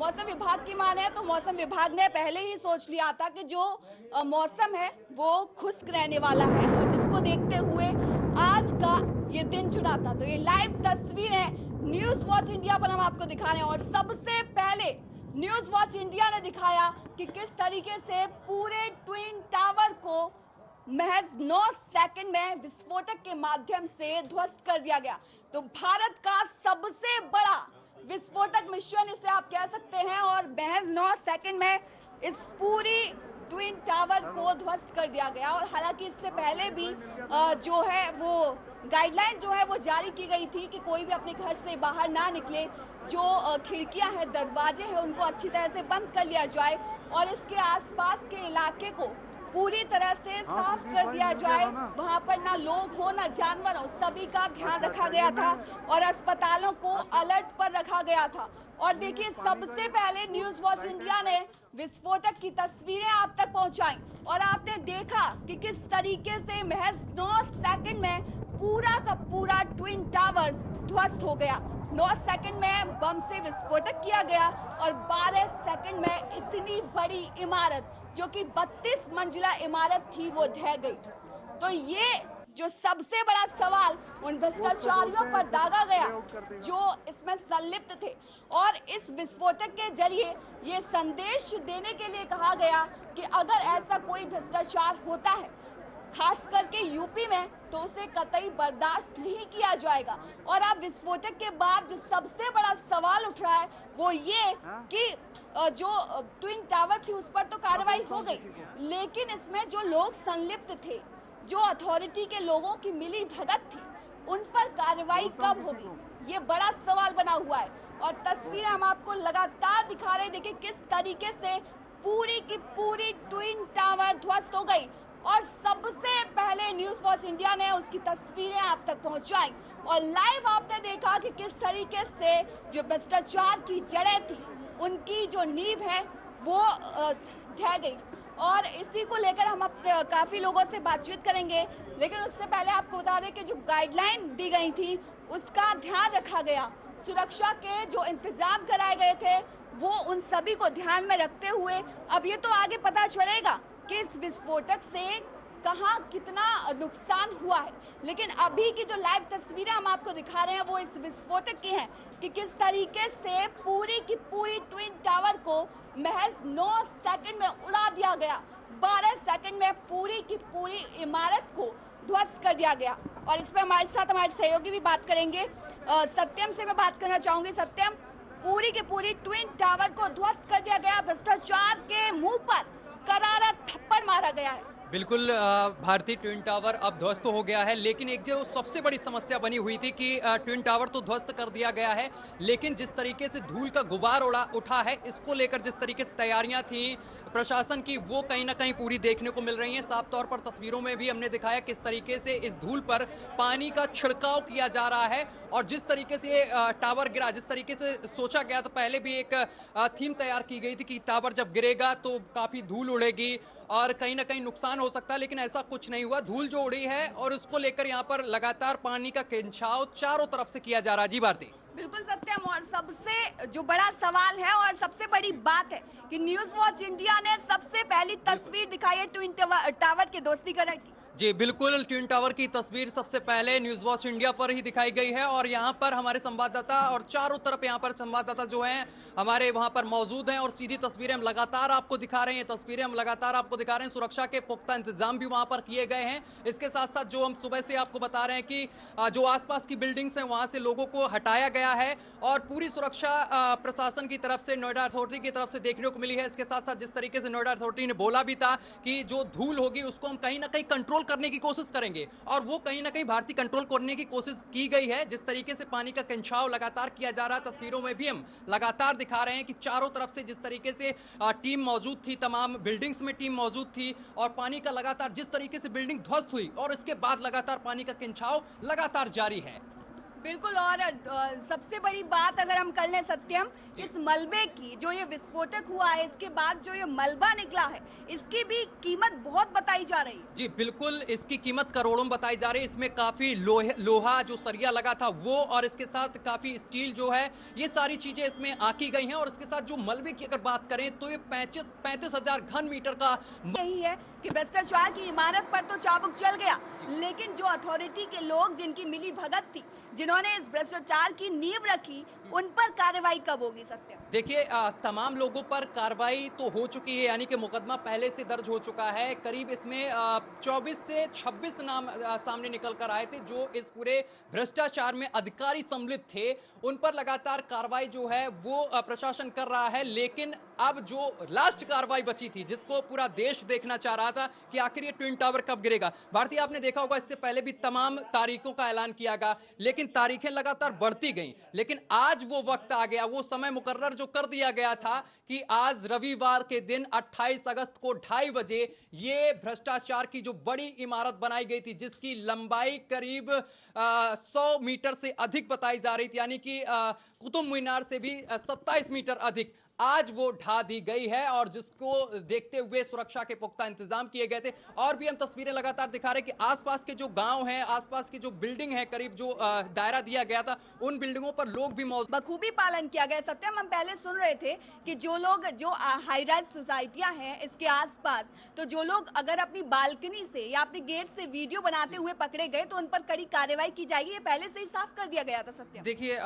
मौसम विभाग की माने तो मौसम विभाग ने पहले ही सोच लिया था कि जो मौसम है वो खुश्क रहने वाला है और जिसको देखते हुए आज का ये दिन चुना था। तो ये लाइव तस्वीरें न्यूज वॉच इंडिया पर हम आपको दिखा रहे हैं और सबसे पहले न्यूज वॉच इंडिया ने दिखाया कि किस तरीके से पूरे ट्विन टावर को महज 9 सेकंड में विस्फोटक के माध्यम से ध्वस्त कर दिया गया। तो भारत का सबसे बड़ा विस्फोटक मिशन इसे आप कह सकते हैं और महज 9 सेकंड में इस पूरी ट्विन टावर को ध्वस्त कर दिया गया। और हालांकि इससे पहले भी जो है वो गाइडलाइन जो है वो जारी की गई थी कि कोई भी अपने घर से बाहर ना निकले, जो खिड़कियां हैं दरवाजे हैं उनको अच्छी तरह से बंद कर लिया जाए और इसके आसपास के इलाके को पूरी तरह से साफ कर दिया जाए। वहां पर ना लोग हो ना जानवर हो, सभी का ध्यान रखा गया था और अस्पतालों को अलर्ट पर रखा गया था। और देखिए सबसे पहले न्यूज वॉच इंडिया ने विस्फोटक की तस्वीरें आप तक पहुंचाई और आपने देखा कि किस तरीके से महज 9 सेकंड में पूरा का पूरा ट्विन टावर ध्वस्त हो गया। 9 सेकंड में बम से विस्फोटक किया गया और 12 सेकंड में इतनी बड़ी इमारत जो कि 32 मंजिला इमारत थी वो ढह गई। तो ये जो सबसे बड़ा सवाल उन भ्रष्टाचारियों पर दागा गया जो इसमें संलिप्त थे और इस विस्फोटक के जरिए ये संदेश देने के लिए कहा गया कि अगर ऐसा कोई भ्रष्टाचार होता है खास करके यूपी में तो उसे कतई बर्दाश्त नहीं किया जाएगा। और अब विस्फोटक के बाद जो सबसे बड़ा सवाल उठ रहा है वो ये कि जो ट्विन टावर थी उस पर तो कार्रवाई हो गई, लेकिन इसमें जो लोग संलिप्त थे, जो अथॉरिटी के लोगों की मिली भगत थी, उन पर कार्रवाई कब होगी, ये बड़ा सवाल बना हुआ है। और तस्वीरें हम आपको लगातार दिखा रहे हैं। देखिए किस तरीके से पूरी की पूरी ट्विन टावर ध्वस्त हो गई और सबसे पहले न्यूज वॉच इंडिया ने उसकी तस्वीरें आप तक पहुंचाई और लाइव आपने देखा कि किस तरीके से जो भ्रष्टाचार की जड़ें थी उनकी जो नींव है वो ढह गई। और इसी को लेकर हम काफी लोगों से बातचीत करेंगे, लेकिन उससे पहले आपको बता दें कि जो गाइडलाइन दी गई थी उसका ध्यान रखा गया। सुरक्षा के जो इंतजाम कराए गए थे वो उन सभी को ध्यान में रखते हुए अब ये तो आगे पता चलेगा कि इस विस्फोटक से कहां कितना नुकसान हुआ है, लेकिन अभी की जो लाइव तस्वीरें हम आपको दिखा रहे हैं वो इस विस्फोटक की हैं कि किस तरीके से पूरी की पूरी ट्विन टावर को महज 9 सेकंड में उड़ा दिया गया। 12 सेकंड में पूरी की पूरी इमारत को ध्वस्त कर दिया गया। और इसमें हमारे साथ हमारे सहयोगी भी बात करेंगे। सत्यम से मैं बात करना चाहूंगी। सत्यम, पूरी की पूरी ट्विन टावर को ध्वस्त कर दिया गया, भ्रष्टाचार के मुंह पर करारा थप्पड़ मारा गया है। बिल्कुल भारतीय ट्विन टावर अब ध्वस्त हो गया है, लेकिन एक जो सबसे बड़ी समस्या बनी हुई थी कि ट्विन टावर तो ध्वस्त कर दिया गया है, लेकिन जिस तरीके से धूल का गुबार उठा है, इसको लेकर जिस तरीके से तैयारियां थी प्रशासन की वो कहीं ना कहीं पूरी देखने को मिल रही हैं। साफ तौर पर तस्वीरों में भी हमने दिखाया किस तरीके से इस धूल पर पानी का छिड़काव किया जा रहा है और जिस तरीके से ये टावर गिरा, जिस तरीके से सोचा गया तो पहले भी एक थीम तैयार की गई थी कि टावर जब गिरेगा तो काफी धूल उड़ेगी और कहीं ना कहीं नुकसान हो सकता है, लेकिन ऐसा कुछ नहीं हुआ। धूल जो उड़ी है और उसको लेकर यहाँ पर लगातार पानी का खिंचाव चारों तरफ से किया जा रहा है। जी भारती। बिल्कुल सत्यम, और सबसे जो बड़ा सवाल है और सबसे बड़ी बात है कि न्यूज वॉच इंडिया ने सबसे पहली तस्वीर दिखाई है ट्विन टावर के दोस्तीकरण की। जी बिल्कुल, ट्विन टावर की तस्वीर सबसे पहले न्यूज वॉच इंडिया पर ही दिखाई गई है और यहाँ पर हमारे संवाददाता और चारों तरफ यहाँ पर संवाददाता जो हैं हमारे वहाँ पर मौजूद हैं और सीधी तस्वीरें हम लगातार आपको दिखा रहे हैं। तस्वीरें हम लगातार आपको दिखा रहे हैं। सुरक्षा के पुख्ता इंतजाम भी वहाँ पर किए गए हैं। इसके साथ साथ जो हम सुबह से आपको बता रहे हैं कि जो आसपास की बिल्डिंग्स हैं वहाँ से लोगों को हटाया गया है और पूरी सुरक्षा प्रशासन की तरफ से, नोएडा अथॉरिटी की तरफ से देखने को मिली है। इसके साथ साथ जिस तरीके से नोएडा अथॉरिटी ने बोला भी था कि जो धूल होगी उसको हम कहीं ना कहीं कंट्रोल करने की कोशिश करेंगे और वो कहीं ना कहीं भारतीय कंट्रोल करने की कोशिश की गई है। जिस तरीके से पानी का खिंचाव लगातार किया जा रहा है, तस्वीरों में भी हम लगातार दिखा रहे हैं कि चारों तरफ से जिस तरीके से टीम मौजूद थी, तमाम बिल्डिंग्स में टीम मौजूद थी और पानी का लगातार जिस तरीके से बिल्डिंग ध्वस्त हुई और इसके बाद लगातार पानी का खिंचाव लगातार जारी है। बिल्कुल। और सबसे बड़ी बात अगर हम कर लें सत्यम, इस मलबे की, जो ये विस्फोटक हुआ है इसके बाद जो ये मलबा निकला है, इसकी भी कीमत बहुत बताई जा रही है। जी बिल्कुल, इसकी कीमत करोड़ों में बताई जा रही है। इसमें काफी लोहा जो सरिया लगा था वो, और इसके साथ काफी स्टील जो है, ये सारी चीजें इसमें आकी गई हैं। और इसके साथ जो मलबे की अगर बात करें तो ये 35,000 घन मीटर का यही है कि भ्रष्टाचार की इमारत पर तो चाबुक चल गया, लेकिन जो अथॉरिटी के लोग जिनकी मिली भगत थी, जिन्होंने इस भ्रष्टाचार की नींव रखी, उन पर कार्रवाई कब होगी सत्य? देखिए, तमाम लोगों पर कार्रवाई तो हो चुकी है, यानी कि मुकदमा पहले से दर्ज हो चुका है। करीब इसमें 24 से 26 नाम सामने निकल कर आए थे जो इस पूरे भ्रष्टाचार में अधिकारी सम्मिलित थे। उन पर लगातार कार्रवाई जो है वो प्रशासन कर रहा है। लेकिन अब जो लास्ट कार्रवाई बची थी, जिसको पूरा देश देखना चाह रहा था कि आखिर ये ट्विन टावर कब गिरेगा। भारतीय, आपने देखा होगा इससे पहले भी तमाम तारीखों का ऐलान किया गया, लेकिन तारीखें लगातार बढ़ती गईं। लेकिन आज वो वक्त आ गया, वो समय मुकर्रर जो कर दिया गया था कि आज रविवार के दिन 28 अगस्त को 2:30 बजे ये भ्रष्टाचार की जो बड़ी इमारत बनाई गई थी, जिसकी लंबाई करीब 100 मीटर से अधिक बताई जा रही थी, यानी कि कुतुब मीनार से भी 27 मीटर अधिक, आज वो ढा दी गई है। और जिसको देखते हुए सुरक्षा के पुख्ता इंतजाम किए गए थे। और भी हम तस्वीरें लगातार दिखा रहे हैं कि आसपास के जो गांव हैं, आसपास की जो बिल्डिंग है, करीब जो दायरा दिया गया था, उन बिल्डिंगों पर लोग भी मौजूद, बखूबी पालन किया गया। सत्यम, हम पहले सुन रहे थे कि जो लोग, जो हाई राइज सोसाइटियां हैं इसके आसपास, तो जो लोग अगर अपनी बालकनी से या अपने गेट से वीडियो बनाते हुए पकड़े गए तो उन पर कड़ी कार्रवाई की जाएगी, ये पहले से ही साफ कर दिया गया था सत्यम। देखिए,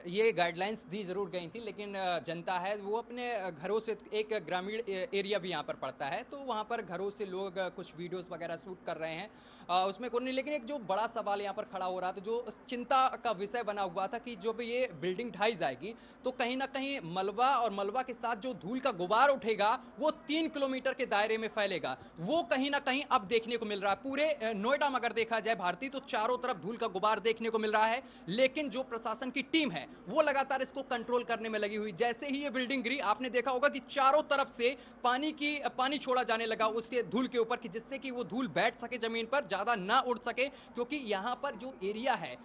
ये गाइडलाइंस दी जरूर गई थी, लेकिन जनता है वो अपने घरों से, एक ग्रामीण एरिया भी यहाँ पर पड़ता है, तो वहाँ पर घरों से लोग कुछ वीडियोस वगैरह शूट कर रहे हैं, उसमें कोई नहीं। लेकिन एक जो बड़ा सवाल यहाँ पर खड़ा हो रहा था, जो चिंता का विषय बना हुआ था कि जब ये बिल्डिंग ढाई जाएगी तो कहीं ना कहीं मलबा, और मलबा के साथ जो धूल का गुबार उठेगा वो 3 किलोमीटर के दायरे में फैलेगा। वो कहीं ना कहीं अब देखने को मिल रहा है। पूरे नोएडा में अगर देखा जाए भारतीय, तो चारों तरफ धूल का गुबार देखने को मिल रहा है। लेकिन जो प्रशासन की टीम है वो लगातार इसको कंट्रोल करने में लगी हुई। जैसे ही ये बिल्डिंग गिरी, आपने देखा होगा कि चारों तरफ से पानी छोड़ा जाने लगा उसके धूल के ऊपर, कि जिससे कि वो धूल बैठ सके जमीन पर, ज्यादा ना उड़ सके। क्योंकि यहाँ पर जो एरिया है,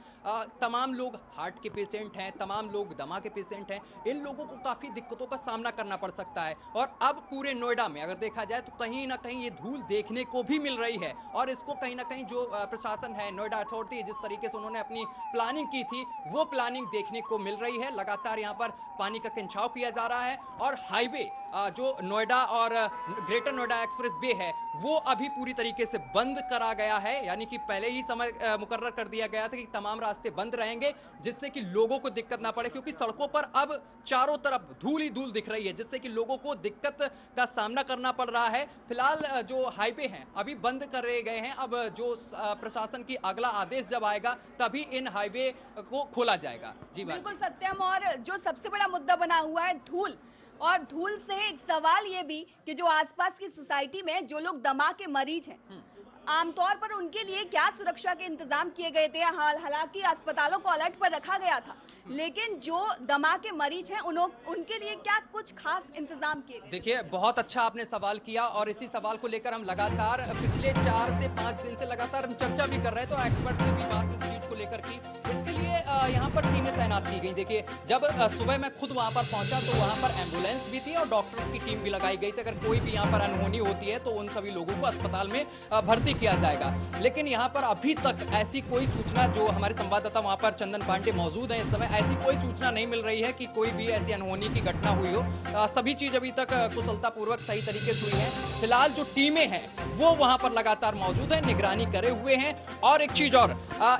तमाम लोग हार्ट के पेशेंट हैं, तमाम लोग दमा के पेशेंट हैं, इन लोगों को काफी दिक्कतों का सामना करना पड़ सकता है। और अब पूरे नोएडा में अगर देखा जाए तो कहीं ना कहीं ये धूल देखने को भी मिल रही है। और इसको कहीं ना कहीं जो प्रशासन है, नोएडा अथॉरिटी, जिस तरीके से उन्होंने अपनी प्लानिंग की थी, वो प्लानिंग देखने को मिल रही है। लगातार यहाँ पर पानी का खिंचाव किया जा रहा है। और हाईवे जो नोएडा और ग्रेटर नोएडा एक्सप्रेस वे है, वो अभी पूरी तरीके से बंद करा गया है। यानी कि पहले ही समय मुकर्रर कर दिया गया था कि तमाम रास्ते बंद रहेंगे, जिससे कि लोगों को दिक्कत ना पड़े। क्योंकि सड़कों पर अब चारों तरफ धूल ही धूल दिख रही है, जिससे कि लोगों को दिक्कत का सामना करना पड़ रहा है। फिलहाल जो हाईवे हैं अभी बंद करे गए हैं। अब जो प्रशासन की अगला आदेश जब आएगा तभी इन हाईवे को खोला जाएगा। जी बिल्कुल सत्यम। और जो सबसे बड़ा मुद्दा बना हुआ है धूल, और धूल से एक सवाल ये भी कि जो आसपास की सोसाइटी में जो लोग दमा के मरीज हैं, आमतौर पर उनके लिए क्या सुरक्षा के इंतजाम किए गए थे? हालांकि अस्पतालों को अलर्ट पर रखा गया था, लेकिन जो दमा के मरीज हैं उनके लिए क्या कुछ खास इंतजाम किए गए? देखिए, बहुत अच्छा आपने सवाल किया, और इसी सवाल को लेकर हम लगातार पिछले 4 से 5 दिन से लगातार हम चर्चा भी कर रहे थे, तो एक्सपर्ट से भी बात इस चीज को लेकर की। इसके लिए यहाँ पर टीमें तैनात की गई। देखिए, जब सुबह मैं खुद वहाँ पर पहुंचा तो वहाँ पर एम्बुलेंस भी थी और डॉक्टर्स की टीम भी लगाई गई थी। अगर कोई भी यहाँ पर अनहोनी होती है तो उन सभी लोगों को अस्पताल में भर्ती किया जाएगा। लेकिन यहाँ पर अभी तक ऐसी कोई सूचना, जो हमारे संवाददाता वहाँ पर चंदन पांडे मौजूद हैं इस समय, ऐसी कोई सूचना नहीं मिल रही है कि कोई भी ऐसी अनहोनी की घटना हुई हो। सभी चीज अभी तक कुशलतापूर्वक सही तरीके से हुई है। फिलहाल जो टीमें हैं वो वहाँ पर लगातार मौजूद है, निगरानी करे हुए हैं। और एक चीज और,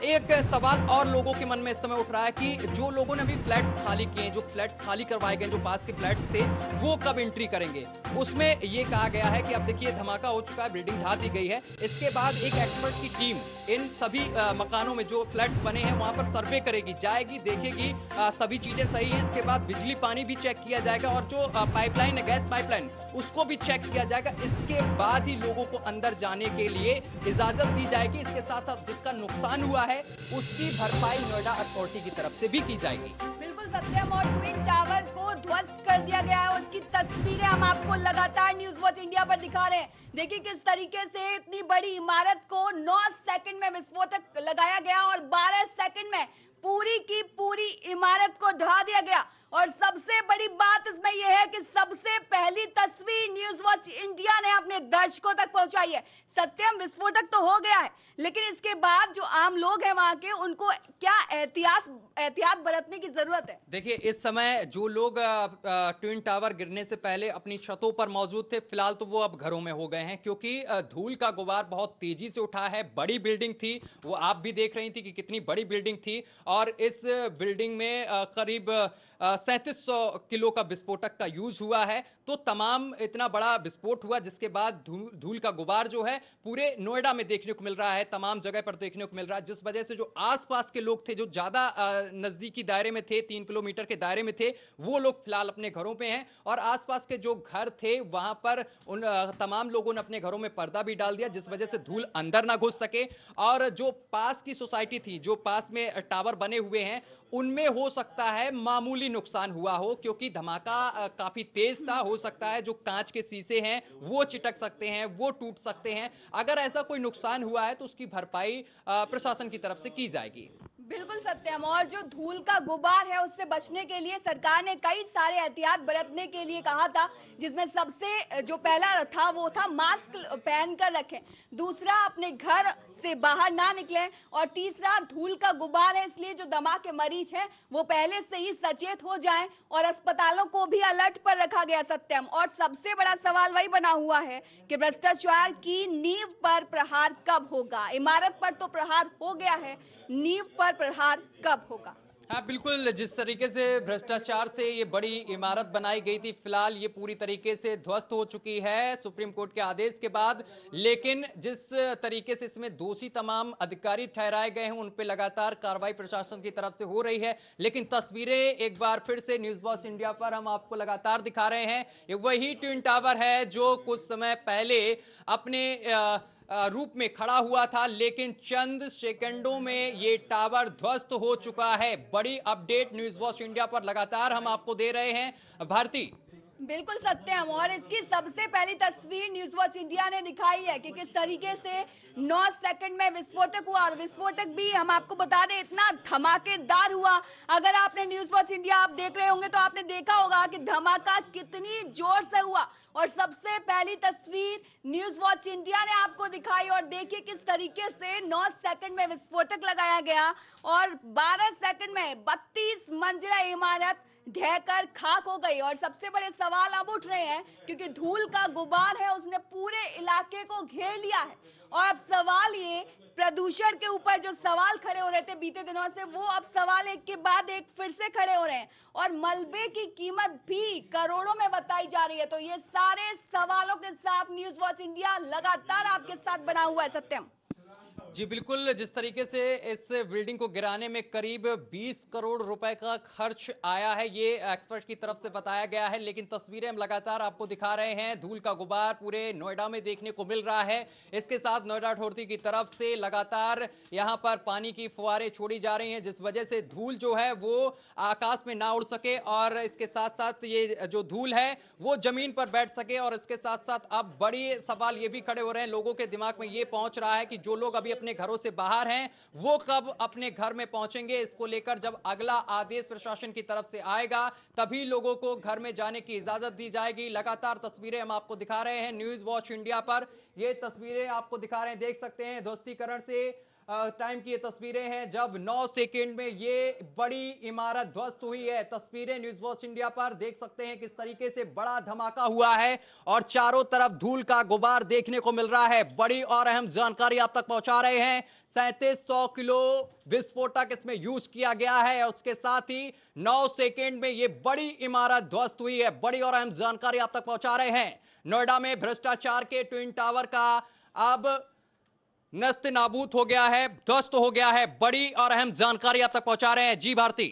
एक सवाल और लोगों के मन में इस समय उठ रहा है कि जो लोगों ने अभी फ्लैट्स खाली किए, जो फ्लैट्स खाली करवाए गए, जो पास के फ्लैट्स थे, वो कब एंट्री करेंगे? उसमें ये कहा गया है कि अब देखिए धमाका हो चुका है, बिल्डिंग ढा दी गई है। इसके बाद एक एक्सपर्ट की टीम इन सभी मकानों में जो फ्लैट्स बने हैं वहां पर सर्वे करेगी, जाएगी, देखेगी सभी चीजें सही हैं। इसके बाद बिजली पानी भी चेक किया जाएगा, और जो पाइपलाइन है, गैस पाइपलाइन, उसको भी चेक किया जाएगा। इसके बाद ही लोगों को अंदर जाने के लिए इजाजत दी जाएगी। इसके साथ साथ जिसका नुकसान हुआ है उसकी भरपाई नोएडा अथॉरिटी की तरफ से भी की जाएगी। बिल्कुल सत्यम। और ट्विन टावर को ध्वस्त कर दिया गया है, उसकी तस्वीरें हम आपको लगातार न्यूज वॉच इंडिया पर दिखा रहे हैं। देखिए किस तरीके से इतनी बड़ी इमारत को 9 सेकंड में विस्फोटक लगाया गया और 12 सेकंड में पूरी की पूरी इमारत को ढा दिया गया। और सबसे बड़ी बात इसमें यह है कि सबसे पहली तस्वीर न्यूज वॉच इंडिया ने अपने दर्शकों तक पहुंचाई है। सत्यम विस्फोटक तो हो गया है, लेकिन इसके बाद जो आम लोग हैं वहां के, उनको क्या एहतियात बरतने की जरूरत है? देखिए, इस समय जो लोग ट्विन टावर गिरने से पहले अपनी छतों पर मौजूद थे, फिलहाल तो वो अब घरों में हो गए हैं, क्योंकि धूल का गुबार बहुत तेजी से उठा है। बड़ी बिल्डिंग थी, वो आप भी देख रही थी कि कितनी बड़ी बिल्डिंग थी, और इस बिल्डिंग में करीब 3700 किलो का विस्फोटक का यूज हुआ है। तो तमाम इतना बड़ा विस्फोट हुआ, जिसके बाद धूल का गुबार जो है पूरे नोएडा में देखने को मिल रहा है, तमाम जगह पर देखने को मिल रहा है, जिस वजह से जो आसपास के लोग थे, जो ज्यादा नजदीकी दायरे में थे, 3 किलोमीटर के दायरे में थे, वो लोग फिलहाल अपने घरों पे हैं। और आसपास के जो घर थे वहां पर उन तमाम लोगों ने अपने घरों में पर्दा भी डाल दिया, जिस वजह से धूल अंदर ना घुस सके। और जो पास की सोसाइटी थी, जो पास में टावर बने हुए हैं, उनमें हो सकता है मामूली नुकसान हुआ हो, क्योंकि धमाका काफी तेज था। हो सकता है जो कांच के शीशे हैं वो चिटक सकते हैं, वो टूट सकते हैं। अगर ऐसा कोई नुकसान हुआ है तो उसकी भरपाई प्रशासन की तरफ से की जाएगी। बिल्कुल सत्यम। और जो धूल का गुबार है उससे बचने के लिए सरकार ने कई सारे एहतियात बरतने के लिए कहा था, जिसमें सबसे जो पहला था वो था मास्क पहनकर रखें, दूसरा अपने घर से बाहर ना निकलें, और तीसरा धूल का गुबार है इसलिए जो दमा के मरीज हैं वो पहले से ही सचेत हो जाएं, और अस्पतालों को भी अलर्ट पर रखा गया सत्यम। और सबसे बड़ा सवाल वही बना हुआ है कि भ्रष्टाचार की नींव पर प्रहार कब होगा? इमारत पर तो प्रहार हो गया है, नींव पर प्रहार कब होगा? हाँ बिल्कुल, जिस तरीके से भ्रष्टाचार से ये बड़ी इमारत बनाई गई थी, फिलहाल ये पूरी तरीके से ध्वस्त हो चुकी है सुप्रीम कोर्ट के आदेश के बाद। लेकिन जिस तरीके से इसमें दोषी तमाम अधिकारी ठहराए गए हैं, उन पे लगातार कार्रवाई प्रशासन की तरफ से हो रही है। लेकिन तस्वीरें एक बार फिर से न्यूज वॉच इंडिया पर हम आपको लगातार दिखा रहे हैं। ये वही ट्विन टावर है जो कुछ समय पहले अपने रूप में खड़ा हुआ था, लेकिन चंद सेकंडों में ये टावर ध्वस्त हो चुका है। बड़ी अपडेट न्यूज वॉच इंडिया पर लगातार हम आपको दे रहे हैं। भारती, बिल्कुल सत्यम। और इसकी सबसे पहली तस्वीर न्यूज वॉच इंडिया ने दिखाई है कि किस तरीके से 9 सेकंड में विस्फोटक हुआ, और विस्फोटक भी हम आपको बता दें इतना धमाकेदार हुआ। अगर आपने न्यूज वॉच इंडिया आप देख रहे होंगे तो आपने देखा होगा कि धमाका कितनी जोर से हुआ। और सबसे पहली तस्वीर न्यूज वॉच इंडिया ने आपको दिखाई, और देखिए किस तरीके से 9 सेकंड में विस्फोटक लगाया गया और 12 सेकंड में 32 मंजिला इमारत ढहकर खाक हो गई। और सबसे बड़े सवाल अब उठ रहे हैं, क्योंकि धूल का गुबार है उसने पूरे इलाके को घेर लिया है। और अब सवाल ये, प्रदूषण के ऊपर जो सवाल खड़े हो रहे थे बीते दिनों से, वो अब सवाल एक के बाद एक फिर से खड़े हो रहे हैं, और मलबे की कीमत भी करोड़ों में बताई जा रही है। तो ये सारे सवालों के साथ न्यूज वॉच इंडिया लगातार आपके साथ बना हुआ है सत्यम। जी बिल्कुल, जिस तरीके से इस बिल्डिंग को गिराने में करीब 20 करोड़ रुपए का खर्च आया है, ये एक्सपर्ट की तरफ से बताया गया है। लेकिन तस्वीरें हम लगातार आपको दिखा रहे हैं, धूल का गुबार पूरे नोएडा में देखने को मिल रहा है। इसके साथ नोएडा अथॉरिटी की तरफ से लगातार यहां पर पानी की फुहारें छोड़ी जा रही हैं, जिस वजह से धूल जो है वो आकाश में ना उड़ सके, और इसके साथ साथ ये जो धूल है वो जमीन पर बैठ सके। और इसके साथ साथ अब बड़ी सवाल ये भी खड़े हो रहे हैं, लोगों के दिमाग में ये पहुंच रहा है कि जो लोग अभी अपने घरों से बाहर हैं वो कब अपने घर में पहुंचेंगे। इसको लेकर जब अगला आदेश प्रशासन की तरफ से आएगा तभी लोगों को घर में जाने की इजाजत दी जाएगी। लगातार तस्वीरें हम आपको दिखा रहे हैं न्यूज वॉच इंडिया पर, ये तस्वीरें आपको दिखा रहे हैं, देख सकते हैं ध्वस्तीकरण से टाइम की ये तस्वीरें हैं जब 9 सेकंड में ये बड़ी इमारत ध्वस्त हुई है। तस्वीरें न्यूज वॉच इंडिया पर देख सकते हैं किस तरीके से बड़ा धमाका हुआ है और चारों तरफ धूल का गुबार देखने को मिल रहा है। बड़ी और अहम जानकारी आप तक पहुंचा रहे हैं। 3700 किलो विस्फोटक इसमें यूज किया गया है, उसके साथ ही 9 सेकंड में ये बड़ी इमारत ध्वस्त हुई है। बड़ी और अहम जानकारी आप तक पहुंचा रहे हैं। नोएडा में भ्रष्टाचार के ट्विन टावर का अब नस्त नाबूद हो गया है, ध्वस्त हो गया है। बड़ी और अहम जानकारी आप तक पहुंचा रहे हैं। जी भारती,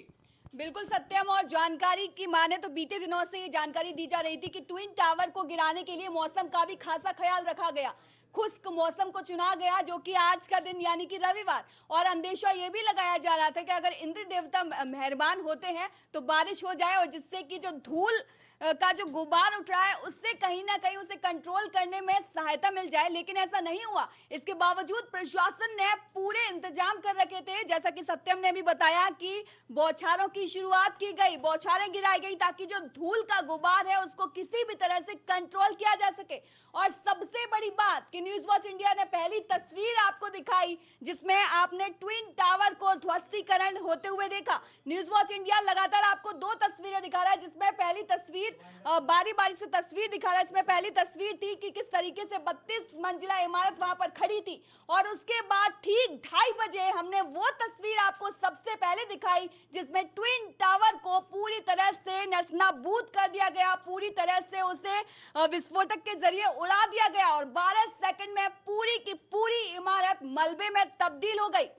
बिल्कुल सत्यम। और जानकारी की माने तो बीते दिनों से ये जानकारी दी जा रही थी कि ट्विन टावर को गिराने के लिए मौसम का भी खासा ख्याल रखा गया। खुश्क मौसम को चुना गया, जो कि आज का दिन यानी कि रविवार, और अंदेशा ये भी लगाया जा रहा था कि अगर इंद्र देवता मेहरबान होते हैं तो बारिश हो जाए, और जिससे कि जो धूल का जो गुबार उठ रहा है उससे कहीं ना कहीं उसे कंट्रोल करने में सहायता मिल जाए, लेकिन ऐसा नहीं हुआ। इसके बावजूद प्रशासन ने पूरे इंतजाम कर रखे थे, जैसा कि सत्यम ने भी बताया कि बौछारों की शुरुआत की गई, बौछारें गिराई गई ताकि जो धूल का गुबार है उसको किसी भी तरह से कंट्रोल किया जा सके। और सबसे बड़ी बात कि न्यूज वॉच इंडिया ने पहली तस्वीर आपको दिखाई जिसमें आपने ट्विन टावर को ध्वस्तीकरण होते हुए देखा। न्यूज वॉच इंडिया लगातार आपको दो तस्वीरें दिखा रहा है, जिसमें पहली तस्वीर बारी बारी से तस्वीर दिखा रहा है। इसमें पहली तस्वीर थी कि किस तरीके से 32 मंजिला इमारत वहां पर खड़ी थी, और उसके बाद ठीक 2:30 बजे हमने वो तस्वीर आपको सबसे पहले दिखाई जिसमें ट्विन टावर को पूरी तरह से नस्तानाबूद कर दिया गया, पूरी तरह से उसे विस्फोटक के जरिए उड़ा दिया गया और 12 सेकंड में पूरी की पूरी इमारत मलबे में तब्दील हो गई।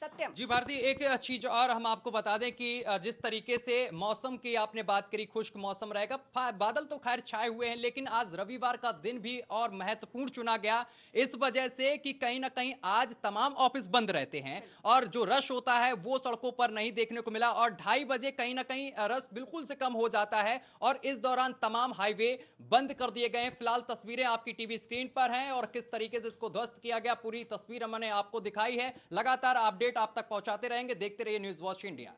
सत्यम जी भारती, एक चीज और हम आपको बता दें कि जिस तरीके से मौसम की आपने बात करी, खुश्क मौसम रहेगा, बादल तो खैर छाए हुए हैं, लेकिन आज रविवार का दिन भी और महत्वपूर्ण चुना गया इस वजह से कि कहीं ना कहीं आज तमाम ऑफिस बंद रहते हैं और जो रश होता है वो सड़कों पर नहीं देखने को मिला, और 2:30 बजे कहीं ना कहीं रश बिल्कुल से कम हो जाता है और इस दौरान तमाम हाईवे बंद कर दिए गए हैं। फिलहाल तस्वीरें आपकी टीवी स्क्रीन पर हैं और किस तरीके से इसको ध्वस्त किया गया, पूरी तस्वीर हमने आपको दिखाई है। लगातार अपडेट आप तक पहुंचाते रहेंगे, देखते रहिए न्यूज़ वॉच इंडिया।